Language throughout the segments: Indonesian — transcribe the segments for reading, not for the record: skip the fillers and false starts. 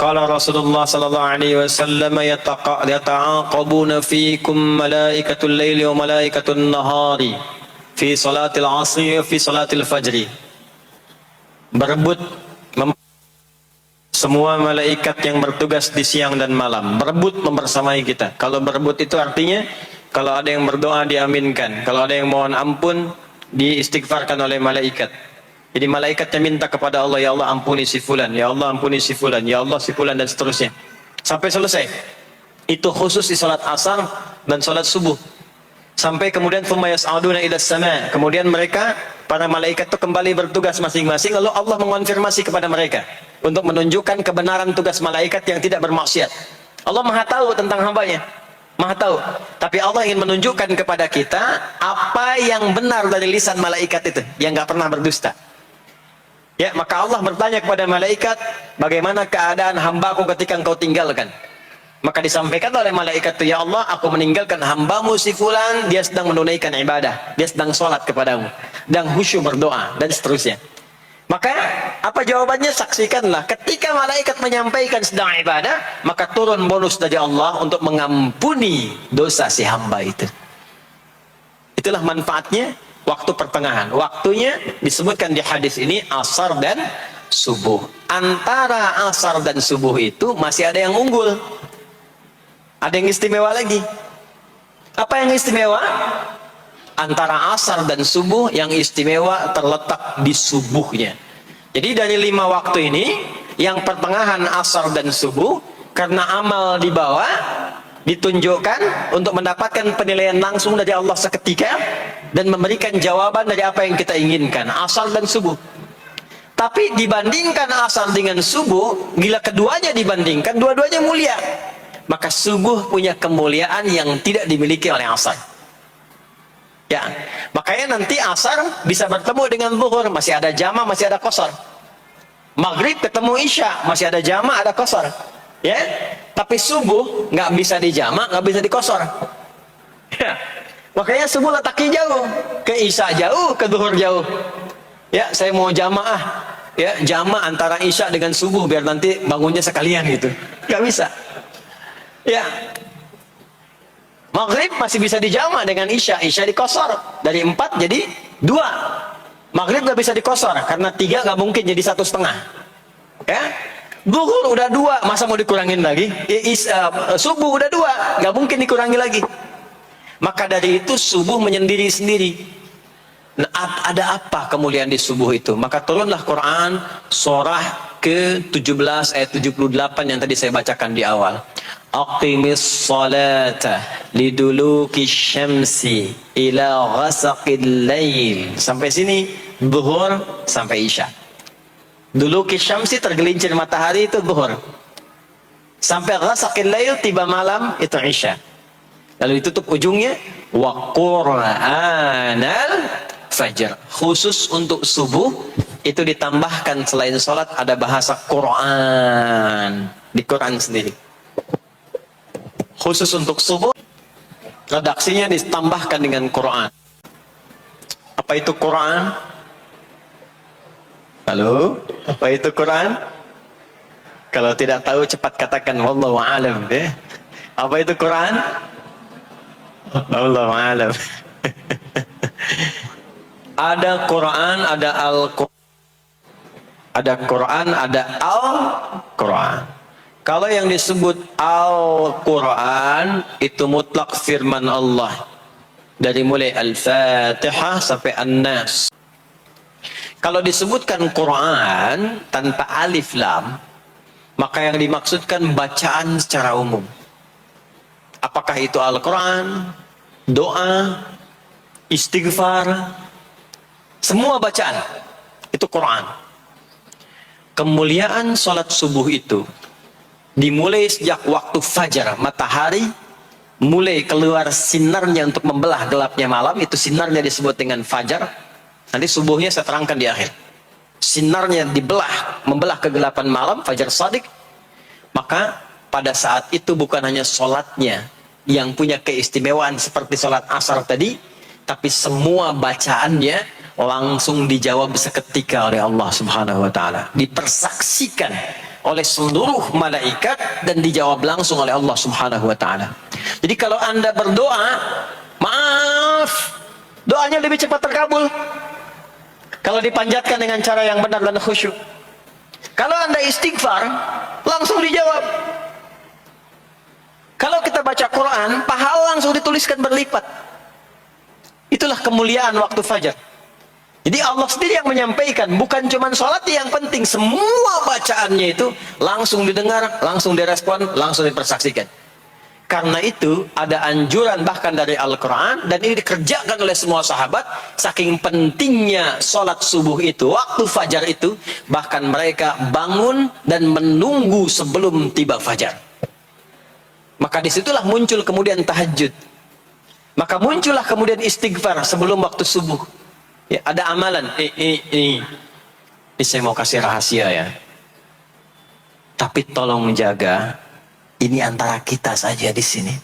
Qala Rasulullah sallallahu alaihi wasallam yata'aqabuna fiikum malaikatul laili wa malaikatul nahari fi salatil asri wa fi salatil fajri. Berebut semua malaikat yang bertugas di siang dan malam, berebut membersamai kita. Kalau berebut itu artinya kalau ada yang berdoa diaminkan, kalau ada yang mohon ampun diistighfarkan oleh malaikat. Jadi malaikatnya minta kepada Allah, ya Allah ampuni si fulan, ya Allah ampuni si fulan, ya Allah si fulan, dan seterusnya sampai selesai. Itu khusus di salat asar dan salat subuh. Sampai kemudian thumma yas'aduna ila sama, kemudian mereka para malaikat itu kembali bertugas masing-masing, lalu Allah mengonfirmasi kepada mereka untuk menunjukkan kebenaran tugas malaikat yang tidak bermaksiat. Allah Maha tahu tentang hambanya, Maha tahu, tapi Allah ingin menunjukkan kepada kita apa yang benar dari lisan malaikat itu yang gak pernah berdusta. Ya, maka Allah bertanya kepada malaikat, bagaimana keadaan hambaku ketika engkau tinggalkan? Maka disampaikan oleh malaikat itu, ya Allah, aku meninggalkan hambamu si fulan, dia sedang menunaikan ibadah, dia sedang sholat kepadamu, dan khusyuk berdoa, dan seterusnya. Maka apa jawabannya? Saksikanlah, ketika malaikat menyampaikan sedang ibadah, maka turun bonus dari Allah untuk mengampuni dosa si hamba itu. Itulah manfaatnya waktu pertengahan. Waktunya disebutkan di hadis ini asar dan subuh. Antara asar dan subuh itu masih ada yang unggul, ada yang istimewa lagi. Apa yang istimewa? Antara asar dan subuh yang istimewa terletak di subuhnya. Jadi dari 5 waktu ini, yang pertengahan asar dan subuh, karena amal di bawah ditunjukkan untuk mendapatkan penilaian langsung dari Allah seketika dan memberikan jawaban dari apa yang kita inginkan, asar dan subuh. Tapi dibandingkan asar dengan subuh, bila keduanya dibandingkan, dua-duanya mulia. Maka subuh punya kemuliaan yang tidak dimiliki oleh asar. Ya, makanya nanti asar bisa bertemu dengan zuhur, masih ada jama, masih ada qasar. Maghrib ketemu isya, masih ada jama, ada qasar. Ya, tapi subuh nggak bisa di jama, nggak bisa di qasar. Ya, makanya subuh letaknya jauh, ke isya jauh, ke zuhur jauh. Ya, saya mau jamaah, ya jama antara isya dengan subuh biar nanti bangunnya sekalian gitu, nggak bisa. Ya, Maghrib masih bisa dijama dengan isya, isya dikosor dari 4 jadi 2. Maghrib gak bisa dikosor karena 3 gak mungkin jadi 1,5. Ya, Zuhur udah 2, masa mau dikurangin lagi? Subuh udah 2, gak mungkin dikurangi lagi. Maka dari itu subuh menyendiri sendiri. Nah, ada apa kemuliaan di subuh itu? Maka turunlah Quran surah ke-17 ayat 78 yang tadi saya bacakan di awal. Aqimis salata liduluki syamsi ila ghasaqil lail. Sampai sini zuhur sampai isya. Duluki syamsi tergelincir matahari itu zuhur. Sampai ghasaqil lail tiba malam itu isya. Lalu ditutup ujungnya wa qur'anal fajr. Khusus untuk subuh itu ditambahkan selain sholat ada bahasa Quran di Quran sendiri. Khusus untuk subuh redaksinya ditambahkan dengan Quran. Apa itu Quran? Halo? Apa itu Quran? Kalau tidak tahu cepat katakan wallahu a'lam deh. Apa itu Quran? Wallahu a'lam. Ada Quran, ada Al-Quran. Ada Quran, ada Al-Quran. Kalau yang disebut Al-Quran itu mutlak firman Allah dari mulai Al-Fatihah sampai An-Nas. Kalau disebutkan Quran tanpa alif lam, maka yang dimaksudkan bacaan secara umum. Apakah itu Al-Quran, doa, istighfar, semua bacaan itu Quran. Kemuliaan sholat subuh itu dimulai sejak waktu fajar, matahari mulai keluar sinarnya untuk membelah gelapnya malam, itu sinarnya disebut dengan fajar. Nanti subuhnya saya terangkan di akhir. Sinarnya dibelah, membelah kegelapan malam, fajar shadiq. Maka pada saat itu bukan hanya sholatnya yang punya keistimewaan seperti sholat asar tadi, tapi semua bacaannya langsung dijawab seketika oleh Allah Subhanahu wa ta'ala, dipersaksikan oleh seluruh malaikat dan dijawab langsung oleh Allah Subhanahu wa taala. Jadi kalau Anda berdoa, maaf, doanya lebih cepat terkabul kalau dipanjatkan dengan cara yang benar dan khusyuk. Kalau Anda istighfar, langsung dijawab. Kalau kita baca Quran, pahala langsung dituliskan berlipat. Itulah kemuliaan waktu fajar. Jadi Allah sendiri yang menyampaikan, bukan cuma sholat yang penting, semua bacaannya itu langsung didengar, langsung direspon, langsung dipersaksikan. Karena itu ada anjuran bahkan dari Al-Quran, dan ini dikerjakan oleh semua sahabat, saking pentingnya sholat subuh itu, waktu fajar itu, bahkan mereka bangun dan menunggu sebelum tiba fajar. Maka disitulah muncul kemudian tahajud. Maka muncullah kemudian istighfar sebelum waktu subuh. Ya, ada amalan. Ini saya mau kasih rahasia ya. Tapi tolong jaga. Ini antara kita saja di sini.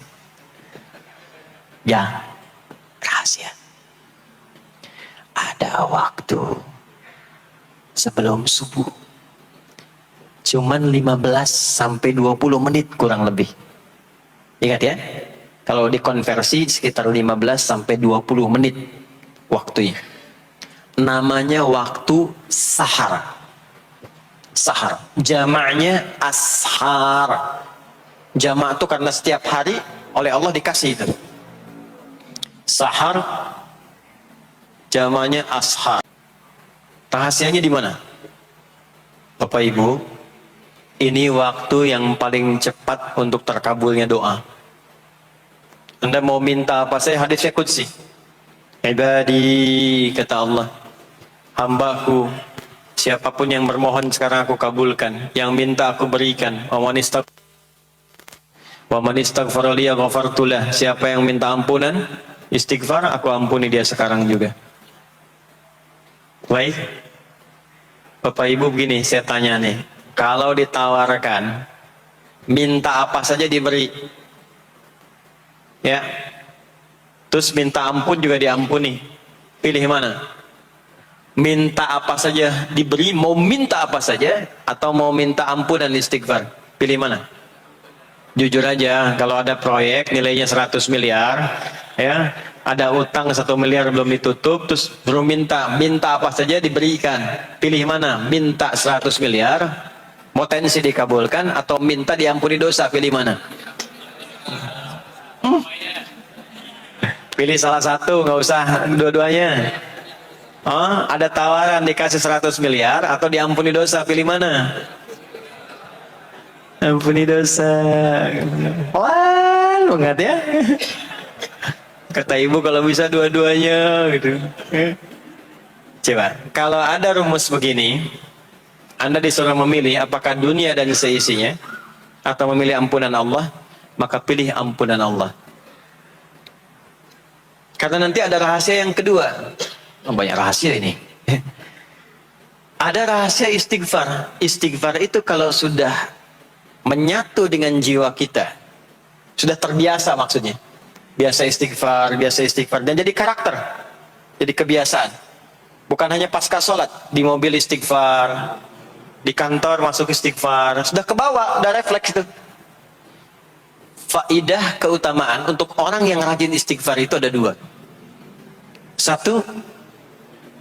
Ya, rahasia. Ada waktu sebelum subuh. Cuman 15 sampai 20 menit kurang lebih. Ingat ya. Kalau dikonversi sekitar 15 sampai 20 menit waktunya. Namanya waktu sahar. Sahar. Jamaknya ashar. Jamak itu karena setiap hari oleh Allah dikasih itu. Sahar. Jamaknya ashar. Rahasianya di mana? Bapak Ibu, ini waktu yang paling cepat untuk terkabulnya doa. Anda mau minta apa saja, hadisnya qudsi. Ibadi, kata Allah, hambaku, siapapun yang bermohon sekarang aku kabulkan, yang minta aku berikan. Wa man istaghfara li ghafartu lah. Siapa yang minta ampunan, istighfar, aku ampuni dia sekarang juga. Baik, Bapak Ibu, begini saya tanya nih, kalau ditawarkan minta apa saja diberi, ya, terus minta ampun juga diampuni, pilih mana? Minta apa saja diberi, mau minta apa saja, atau mau minta ampun dan istighfar, pilih mana? Jujur aja, kalau ada proyek nilainya 100 miliar, ya, ada utang 1 miliar belum ditutup, terus belum minta apa saja diberikan, pilih mana? Minta 100 miliar potensi dikabulkan, atau minta diampuni dosa, pilih mana? Pilih salah satu, nggak usah dua-duanya. Oh, ada tawaran dikasih 100 miliar atau diampuni dosa, pilih mana? Ampuni dosa. Wah, banget ya. Kata ibu kalau bisa dua-duanya gitu. Coba, kalau ada rumus begini, Anda disuruh memilih apakah dunia dan seisinya atau memilih ampunan Allah, maka pilih ampunan Allah. Karena nanti ada rahasia yang kedua. Oh, banyak rahasia ini. Ada rahasia istighfar. Istighfar itu kalau sudah menyatu dengan jiwa kita, sudah terbiasa maksudnya. Biasa istighfar, dan jadi karakter, jadi kebiasaan. Bukan hanya pasca sholat, di mobil istighfar, di kantor masuk istighfar, sudah kebawa, udah refleks itu. Faidah keutamaan untuk orang yang rajin istighfar itu ada dua. Satu,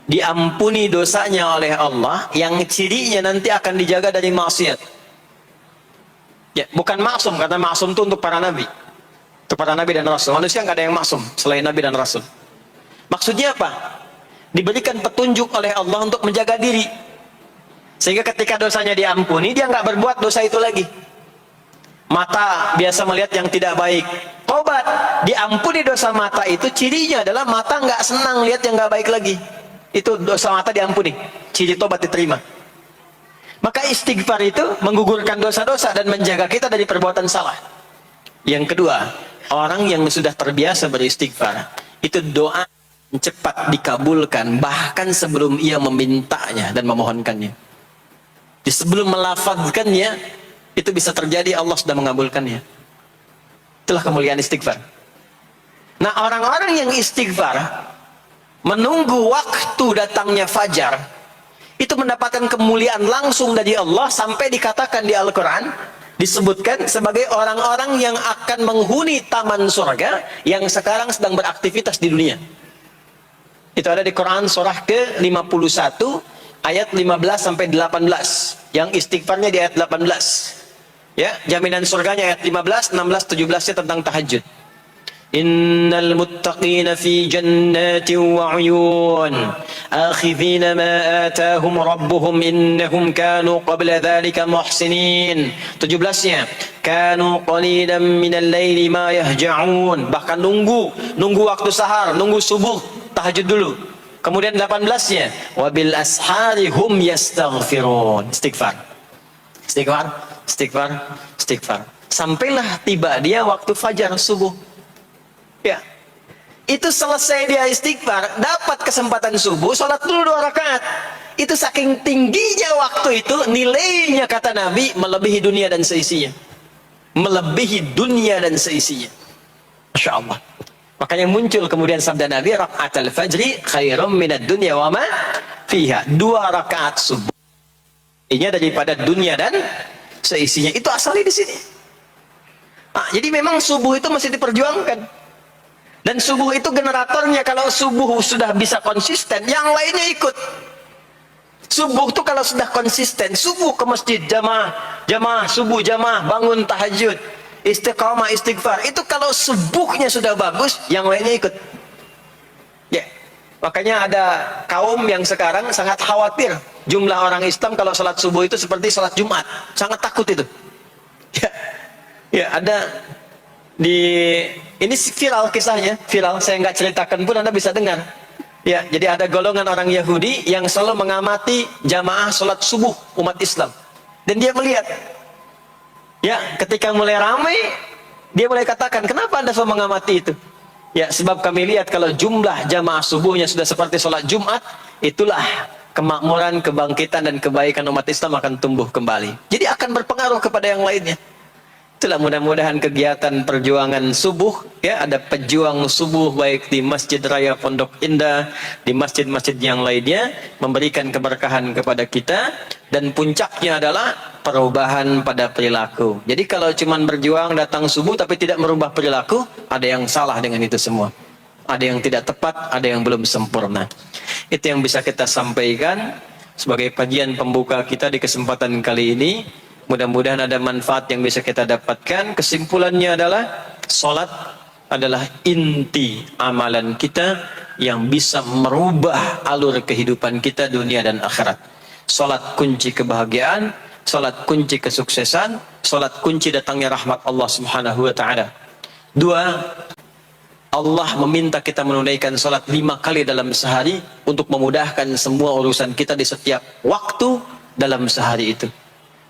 diampuni dosanya oleh Allah, yang cirinya nanti akan dijaga dari maksiat. Ya, bukan maksum, karena maksum itu untuk para nabi. Untuk para nabi dan rasul. Manusia nggak ada yang maksum selain nabi dan rasul. Maksudnya apa? Diberikan petunjuk oleh Allah untuk menjaga diri. Sehingga ketika dosanya diampuni, dia nggak berbuat dosa itu lagi. Mata biasa melihat yang tidak baik, tobat, diampuni dosa mata itu, cirinya adalah mata nggak senang lihat yang nggak baik lagi. Itu dosa mata diampuni, ciri tobat diterima. Maka istighfar itu menggugurkan dosa-dosa dan menjaga kita dari perbuatan salah. Yang kedua, orang yang sudah terbiasa beristighfar, itu doa cepat dikabulkan bahkan sebelum ia memintanya dan memohonkannya. Di sebelum melafazkannya, itu bisa terjadi Allah sudah mengabulkannya. Itulah kemuliaan istighfar. Nah, orang-orang yang istighfar menunggu waktu datangnya fajar, itu mendapatkan kemuliaan langsung dari Allah, sampai dikatakan di Al-Quran, disebutkan sebagai orang-orang yang akan menghuni taman surga yang sekarang sedang beraktivitas di dunia. Itu ada di Quran surah ke-51 ayat 15 sampai 18. Yang istighfarnya di ayat 18. Ya, jaminan surganya ayat 15, 16, 17-nya tentang tahajud. Innal muttaqina fi jannatin wa 'uyun akhidhina ma atahum rabbuhum innahum kanu qabla dhalika muhsinin. 17-nya kanu qalilan minal laili ma yahja'un, bahkan nunggu waktu sahar, nunggu subuh, tahajud dulu. Kemudian 18-nya wabil ashari hum yastaghfirun, istighfar. Sampailah tiba dia waktu fajar subuh. Ya, itu selesai dia istighfar, dapat kesempatan subuh, sholat dulu 2 rakaat. Itu saking tingginya waktu itu, nilainya kata Nabi melebihi dunia dan seisinya. Masya Allah. Makanya muncul kemudian sabda Nabi, raka'atul fajri khairum minad dunya wa ma fiha. 2 rakaat subuh ini daripada dunia dan seisinya. Itu asalnya di sini. Nah, jadi memang subuh itu masih diperjuangkan. Dan subuh itu generatornya, kalau subuh sudah bisa konsisten, yang lainnya ikut. Subuh itu kalau sudah konsisten, subuh ke masjid, jamaah, subuh jamaah, bangun tahajud, istiqamah, istighfar. Itu kalau subuhnya sudah bagus, yang lainnya ikut. Ya, makanya ada kaum yang sekarang sangat khawatir. Jumlah orang Islam kalau sholat subuh itu seperti sholat Jumat. Sangat takut itu. Ya, ada ini viral kisahnya, saya nggak ceritakan pun Anda bisa dengar. Ya, jadi ada golongan orang Yahudi yang selalu mengamati jamaah sholat subuh umat Islam, dan dia melihat, ya, ketika mulai ramai, dia mulai katakan, kenapa Anda selalu mengamati itu? Ya, sebab kami lihat kalau jumlah jamaah subuhnya sudah seperti sholat Jumat, itulah kemakmuran, kebangkitan dan kebaikan umat Islam akan tumbuh kembali. Jadi akan berpengaruh kepada yang lainnya. Itulah mudah-mudahan kegiatan perjuangan subuh, ya, ada pejuang subuh baik di Masjid Raya Pondok Indah, di masjid-masjid yang lainnya, memberikan keberkahan kepada kita, dan puncaknya adalah perubahan pada perilaku. Jadi kalau cuman berjuang datang subuh tapi tidak merubah perilaku, ada yang salah dengan itu semua. Ada yang tidak tepat, ada yang belum sempurna. Itu yang bisa kita sampaikan sebagai kajian pembuka kita di kesempatan kali ini. Mudah-mudahan ada manfaat yang bisa kita dapatkan. Kesimpulannya adalah sholat adalah inti amalan kita yang bisa merubah alur kehidupan kita dunia dan akhirat. Sholat kunci kebahagiaan, sholat kunci kesuksesan, sholat kunci datangnya rahmat Allah Subhanahu wa ta'ala. 2, Allah meminta kita menunaikan sholat 5 kali dalam sehari untuk memudahkan semua urusan kita di setiap waktu dalam sehari itu.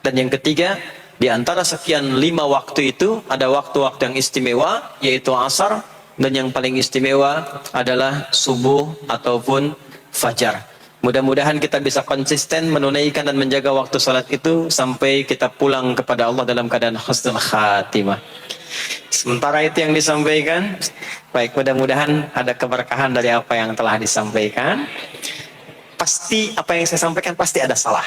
Dan yang ketiga, di antara sekian 5 waktu itu, ada waktu-waktu yang istimewa, yaitu asar, dan yang paling istimewa adalah subuh ataupun fajar. Mudah-mudahan kita bisa konsisten menunaikan dan menjaga waktu salat itu sampai kita pulang kepada Allah dalam keadaan husnul khatimah. Sementara itu yang disampaikan. Baik, mudah-mudahan ada keberkahan dari apa yang telah disampaikan. Pasti apa yang saya sampaikan pasti ada salah.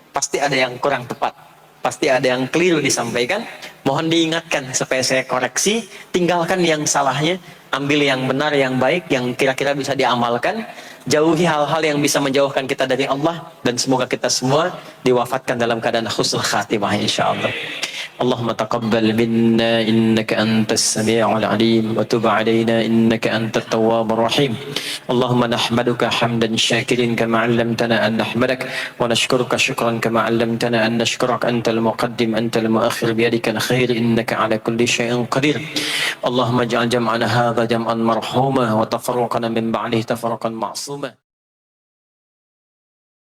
Pasti ada yang kurang tepat, pasti ada yang keliru disampaikan. Mohon diingatkan supaya saya koreksi, tinggalkan yang salahnya, ambil yang benar, yang baik, yang kira-kira bisa diamalkan. Jauhi hal-hal yang bisa menjauhkan kita dari Allah, dan semoga kita semua diwafatkan dalam keadaan husnul khatimah insyaallah. Allahumma taqabbal minna innaka antas sami'ul alim wa tub 'alaina innaka antat tawwabur rahim. Allahumma nahmaduka hamdan syakirin kama 'allamtana an nahmadak wa nashkuruka syukran kama 'allamtana an nashkuraka antal muqaddim antal muakhir bi yadikal khair innaka 'ala kulli syai'in qadir. Allahumma ij'al jam'ana hadha jam'an marhuma wa tafarruqana min ba'dihi tafarruqan ma'suma.